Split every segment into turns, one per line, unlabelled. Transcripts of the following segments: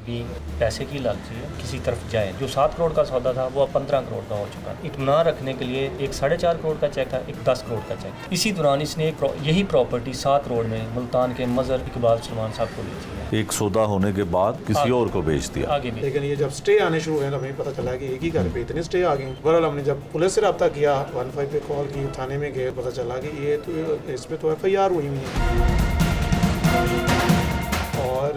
भी पैसे की लालची है, किसी तरफ जाए। जो 7 करोड़ का सौदा था वो अब 15 करोड़ का हो चुका है। इत्मीनान रखने के लिए एक 4.5 करोड़ का चेक था, एक 10 करोड़ का चेक। इसी दौरान इसने यही प्रॉपर्टी 7 रोड में मुल्तान के मजहर इकबाल सलमान साहब को बेची है।
एक सौदा होने के बाद किसी और को बेच दिया
आगे भी।
लेकिन ये जब स्टे आने शुरू हुए तो हमें पता चला कि एक ही घर पे इतने स्टे आ गए। बहरहाल हमने जब पुलिस से रब्ता किया, 15 पे कॉल की, थाने में गए, पता चला कि ये तो इस पे तो FIR हुई हुई है और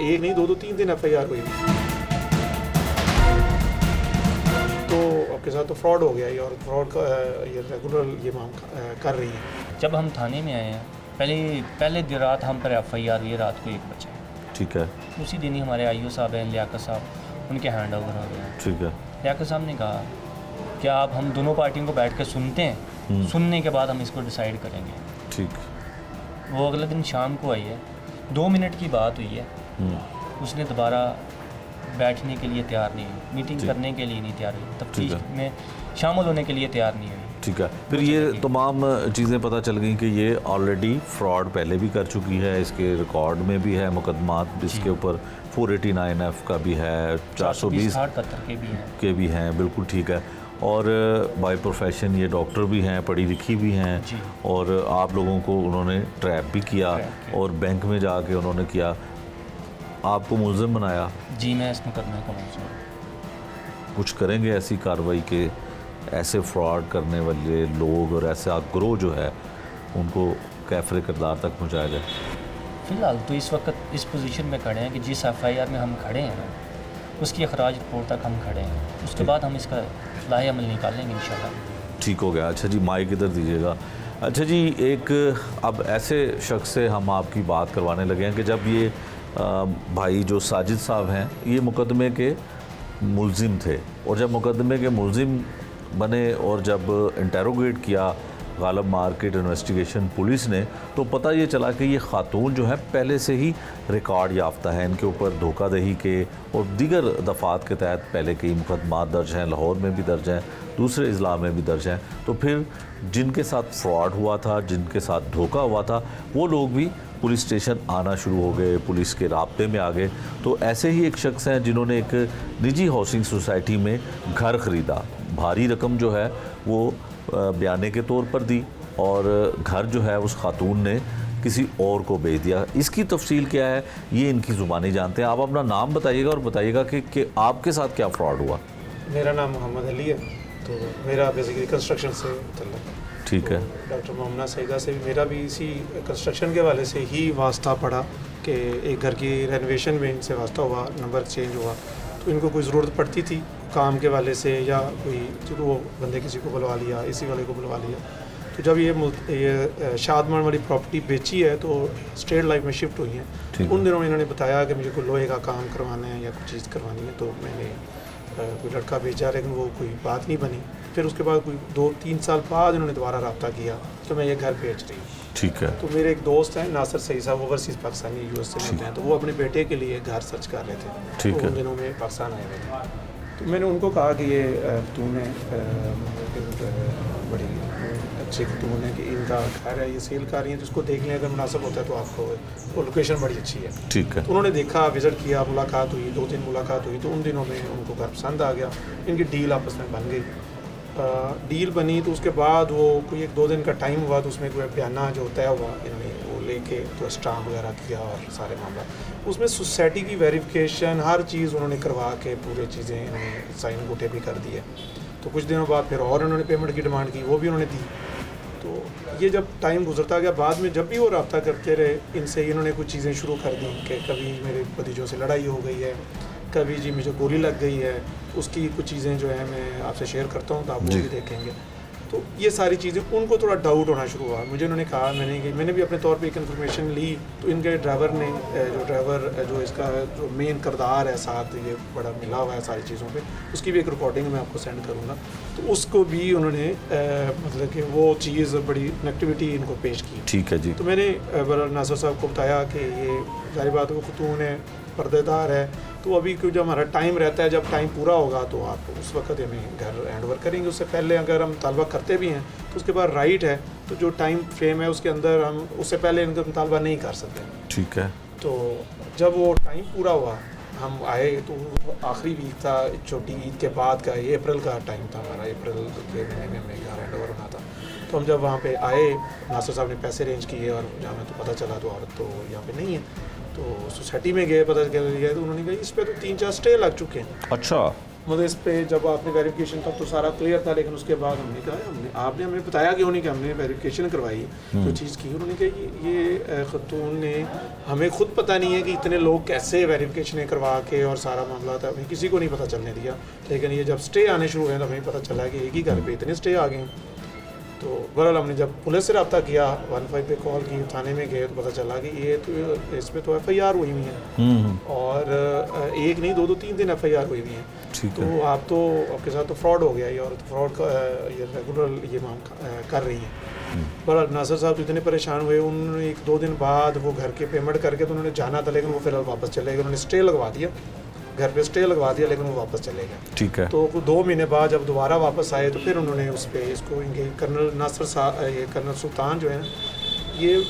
एक नहीं 2 3 दिन FIR हुई। तो आपके साथ तो फ्रॉड हो गया ये, और फ्रॉड का ये रेगुलर ये मांग कर रही है।
जब हम थाने में आए हैं, पहले दिन रात हम पर FIR हुई रात को 1 बजे।
ठीक है,
उसी दिन ही हमारे IO साहब हैं लियाकत साहब, उनके हैंड ओवर हो गया।
ठीक है,
लियाकत साहब ने कहा क्या आप हम दोनों पार्टियों को बैठ कर सुनते हैं, सुनने के बाद हम इसको डिसाइड करेंगे।
ठीक।
वो अगले दिन शाम को आई है, 2 मिनट की बात हुई है, उसने दोबारा बैठने के लिए तैयार नहीं हुई, मीटिंग करने के लिए नहीं तैयार हुई, तफ्तीश में शामिल होने के लिए तैयार नहीं हुई।
ठीक है, फिर ये तमाम चीज़ें पता चल गई कि ये ऑलरेडी फ्रॉड पहले भी कर चुकी है, इसके रिकॉर्ड में भी है मुकदमात, इसके ऊपर 489F का भी है, 420 के भी हैं। बिल्कुल ठीक है। और बाय प्रोफेशन ये डॉक्टर भी हैं, पढ़ी लिखी भी हैं, और आप लोगों को उन्होंने ट्रैप भी किया और बैंक में जाके उन्होंने किया, आपको मुलज़िम बनाया।
जी, मैं इस मुकदमे का मुलज़िम हूं।
कुछ करेंगे ऐसी कार्रवाई के ऐसे फ्रॉड करने वाले लोग और ऐसा गिरोह जो है उनको कैफरे किरदार तक पहुँचाया जाए?
फ़िलहाल तो इस वक्त इस पोजीशन में खड़े हैं कि जिस FIR में हम खड़े हैं उसकी अखराज रिपोर्ट तक हम खड़े हैं, उसके बाद हम इसका लाहे अमल निकालेंगे इंशाल्लाह।
ठीक हो गया। अच्छा जी, माइक इधर दीजिएगा। अच्छा जी, एक अब ऐसे शख्स से हम आपकी बात करवाने लगे हैं कि जब ये भाई जो साजिद साहब हैं ये मुकदमे के मुलजिम थे, और जब मुकदमे के मुलजिम बने और जब इंटेरोगेट किया गालिब मार्केट इन्वेस्टिगेशन पुलिस ने, तो पता ये चला कि ये खातून जो है पहले से ही रिकॉर्ड याफ्ता है, इनके ऊपर धोखाधड़ी के और दीगर दफ़ात के तहत पहले कई मुकदमात दर्ज हैं, लाहौर में भी दर्ज हैं, दूसरे अजला में भी दर्ज हैं। तो फिर जिनके साथ फ्रॉड हुआ था, जिनके साथ धोखा हुआ था, वो लोग भी पुलिस स्टेशन आना शुरू हो गए, पुलिस के राब्ते में आ गए। तो ऐसे ही एक शख्स हैं जिन्होंने एक निजी हाउसिंग सोसाइटी में घर ख़रीदा, भारी रकम जो है वो बयाने के तौर पर दी, और घर जो है उस खातून ने किसी और को बेच दिया। इसकी तफसील क्या है ये इनकी ज़ुबानी जानते हैं। आप अपना नाम बताइएगा और बताइएगा कि आपके साथ क्या फ्रॉड हुआ।
मेरा नाम मोहम्मद अली है, तो मेरा बेसिकली कंस्ट्रक्शन से तल्लुक़ है।
ठीक है।
डॉक्टर मोहम्मद सईदा से भी मेरा भी इसी कंस्ट्रक्शन के वाले से ही वास्ता पड़ा कि एक घर की रेनोवेशन में इनसे वास्ता हुआ, नंबर चेंज हुआ, तो इनको कोई ज़रूरत पड़ती थी काम के वाले से, या कोई चलो वो बंदे किसी को बुलवा लिया, इसी वाले को बुलवा लिया। तो जब ये शादमान वाली प्रॉपर्टी बेची है तो स्टेट लाइफ में शिफ्ट हुई हैं। उन दिनों में इन्होंने बताया कि मुझे कोई लोहे का काम करवाना है या कुछ चीज़ करवानी है, तो मैंने कोई लड़का भेजा, लेकिन वो कोई बात नहीं बनी। फिर उसके बाद कोई 2-3 साल बाद इन्होंने दोबारा रब्ता किया तो मैं ये घर बेच रही हूँ।
ठीक है।
तो मेरे एक दोस्त हैं नासिर सईद साहब, ओवरसीज़ पाकिस्तानी US से मिलते हैं, तो वो अपने बेटे के लिए घर सर्च कर रहे थे।
ठीक
तो
है।
उन दिनों में पाकिस्तान आए हुए थे, तो मैंने उनको कहा कि ये खतून है, बड़ी अच्छी खतून है कि इनका घर है, ये सेल कर रही है, जिसको देख लें, अगर मुनासिब होता है तो आपको वो लोकेशन बड़ी अच्छी है।
ठीक है।
तो उन्होंने देखा, विज़िट किया, मुलाकात हुई, 2-3 मुलाकात हुई, तो उन दिनों में उनको घर पसंद आ गया, इनकी डील आपस में बन गई। डील बनी तो उसके बाद वो कोई 1-2 दिन का टाइम हुआ, तो उसमें कोई बयाना जो तय हुआ इन्होंने वो लेके तो स्टाम्प वगैरह किया और सारे मामला, उसमें सोसाइटी की वेरिफिकेशन हर चीज़ उन्होंने करवा के पूरी चीज़ें इन्होंने साइन अंगूठे भी कर दिए। तो कुछ दिनों बाद फिर और उन्होंने पेमेंट की डिमांड की, वो भी उन्होंने दी। तो ये जब टाइम गुजरता गया, बाद में जब भी वो रब्ता करते रहे इनसे, इन्होंने कुछ चीज़ें शुरू कर दी कि कभी मेरे भतीजों से लड़ाई हो गई है, कभी जी मुझे गोली लग गई है, उसकी कुछ चीज़ें जो है मैं आपसे शेयर करता हूँ तो आप वो भी देखेंगे। तो ये सारी चीज़ें उनको थोड़ा डाउट होना शुरू हुआ। मुझे उन्होंने कहा, मैंने भी अपने तौर पे एक इन्फॉर्मेशन ली, तो इनके ड्राइवर ने जो इसका जो मेन किरदार है साथ ये बड़ा मिला हुआ है सारी चीज़ों पे, उसकी भी एक रिकॉर्डिंग मैं आपको सेंड करूँगा। तो उसको भी उन्होंने मतलब कि वो चीज़ बड़ी नेगेटिविटी इनको पेश की।
ठीक है जी।
तो मैंने नासिर साहब को बताया कि ये जारी बात वो खतून है, पर्देदार है, तो अभी क्यों जब हमारा टाइम रहता है, जब टाइम पूरा होगा तो आप उस वक्त हमें घर हैंड ओवर करेंगे। उससे पहले अगर हम मुतालबा करते भी हैं तो उसके बाद राइट है, तो जो टाइम फ्रेम है उसके अंदर हम उससे पहले इनका मुतालबा नहीं कर सकते।
ठीक है।
तो जब वो टाइम पूरा हुआ, हम आए तो आखिरी वीक था, छोटी ईद के बाद का, ये अप्रैल का टाइम था हमारा, अप्रैल के महीने में हमें यहाँ हैंड ओवर होना था। तो हम जब वहाँ पे आए, नासिर साहब ने पैसे अरेंज किए और जहाँ में तो पता चला तो औरत तो यहाँ पे नहीं है। तो सोसाइटी में गए, पता चल गया तो उन्होंने कहा इस पर तो 3-4 स्टे लग चुके हैं।
अच्छा,
मतलब इस पे जब आपने वेरिफिकेशन तक तो सारा क्लियर था, लेकिन उसके बाद हमने कहा आपने हमें बताया क्यों नहीं कि हमने वेरिफिकेशन करवाई जो चीज़ की। उन्होंने कहा ये खतून ने हमें खुद पता नहीं है कि इतने लोग कैसे वेरिफिकेशन करवा के और सारा मामला था, हमें किसी को नहीं पता चलने दिया। लेकिन ये जब स्टे आने शुरू हुए तो हमें पता चला कि एक ही घर पे इतने स्टे आ गए। तो बहरहाल हमने जब पुलिस से रब्ता किया, 15 पे कॉल की, थाने में गए तो पता चला कि ये तो इस पर तो FIR हुई हुई है और एक नहीं 2-2 3 दिन FIR हुई हुई है। तो आप तो आपके साथ तो फ्रॉड हो गया ये, और फ्रॉड का ये रेगुलर ये मांग कर रही है। बहरहाल नासिर साहब तो इतने परेशान हुए, उन्होंने 1-2 दिन बाद वो घर के पेमेंट करके तो उन्होंने जाना था, लेकिन वो फिलहाल वापस चले गए। उन्होंने स्टे लगवा दिया, घर पे स्टे लगवा दिया, लेकिन वो वापस चले गए।
ठीक है।
तो 2 महीने बाद जब दोबारा वापस आए तो फिर उन्होंने उस पर इसको इनके कर्नल नासिर साहब, ये कर्नल सुल्तान जो है ये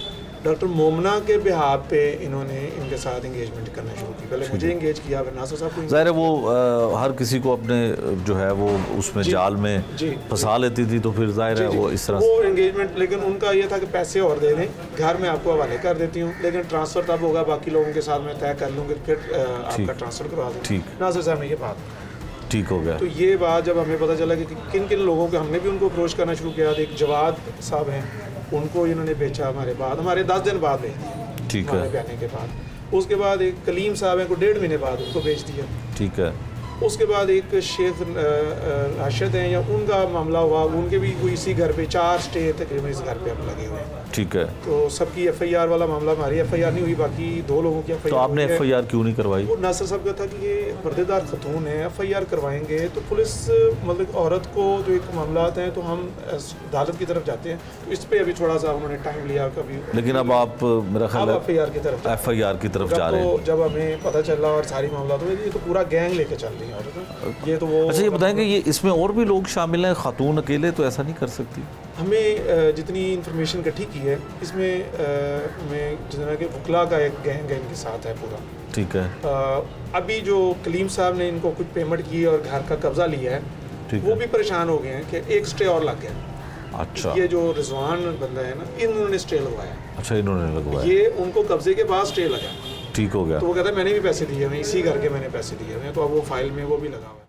डॉक्टर मोमना के बिहाफ पे इन्होंने इनके साथ इंगेजमेंट करना शुरू की। पहले मुझे इंगेज किया, फिर नासिर साहब को।
ज़ाहिर है वो हर किसी को अपने जो है वो उसमें जाल में फंसा लेती थी, तो फिर ज़ाहिर है वो इस तरह
वो एंगेजमेंट, लेकिन उनका ये था कि पैसे और दे दें, घर में आपको हवाले कर देती हूँ, लेकिन ट्रांसफ़र तब होगा बाकी लोगों के साथ मैं तय कर लूँगी, फिर आपका ट्रांसफ़र करवा दें।
ठीक।
नासिर साहब ने ये बात
ठीक हो गया।
तो ये बात जब हमें पता चला कि किन किन लोगों के, हमने भी उनको अप्रोच करना शुरू किया। एक जवाद साहब हैं, उनको इन्होंने बेचा हमारे 10 दिन बाद बेच दिया,
ठीक है,
हमारे बयाने के बाद। उसके बाद एक कलीम साहब हैं को 1.5 महीने बाद उनको बेच दिया।
ठीक है।
उसके बाद एक शेख राशिद हैं, या उनका मामला हुआ, उनके भी कोई इसी घर पे 4 स्टे तकरीबन इस घर पे अब लगे हुए हैं।
ठीक है।
तो सबकी FIR वाला मामला, हमारी FIR नहीं हुई, बाकी 2 लोगों की FIR।
तो आपने FIR क्यों नहीं करवाई?
वो नासिर साहब का था कि ये पर्देदार खतून है, FIR करवाएंगे तो पुलिस मतलब औरत को जो एक मामला आते हैं तो हम अदालत की तरफ जाते हैं, तो इस पर अभी थोड़ा सा उन्होंने टाइम लिया कभी।
लेकिन अब आप मेरा ख्याल है
FIR की तरफ
जा रहे हैं।
जब हमें पता चला और सारी मामला तो ये तो पूरा गैंग लेके चल रही है औरत। ये तो वो
अच्छा, ये बताएंगे ये इसमें और भी लोग शामिल हैं, खातून अकेले तो ऐसा नहीं कर सकती?
हमें जितनी इन्फॉर्मेशन इकट्ठी की है इसमें में जितना कि वकला का एक गैंग इनके साथ है पूरा।
ठीक है।
अभी जो कलीम साहब ने इनको कुछ पेमेंट की और घर का कब्जा लिया है, वो भी परेशान हो गए हैं कि एक स्टे और लग गया।
अच्छा।
ये जो रिजवान बंदा है ना, इन्होंने स्टे लगवाया।
अच्छा, इन्होंने लगवाया।
ये उनको कब्जे के बाद स्टे लगा।
ठीक हो गया।
तो वो कहता है मैंने भी पैसे दिए हुए, इसी घर के मैंने पैसे दिए हुए हैं, तो अब वो फाइल में वो भी लगा हुआ है।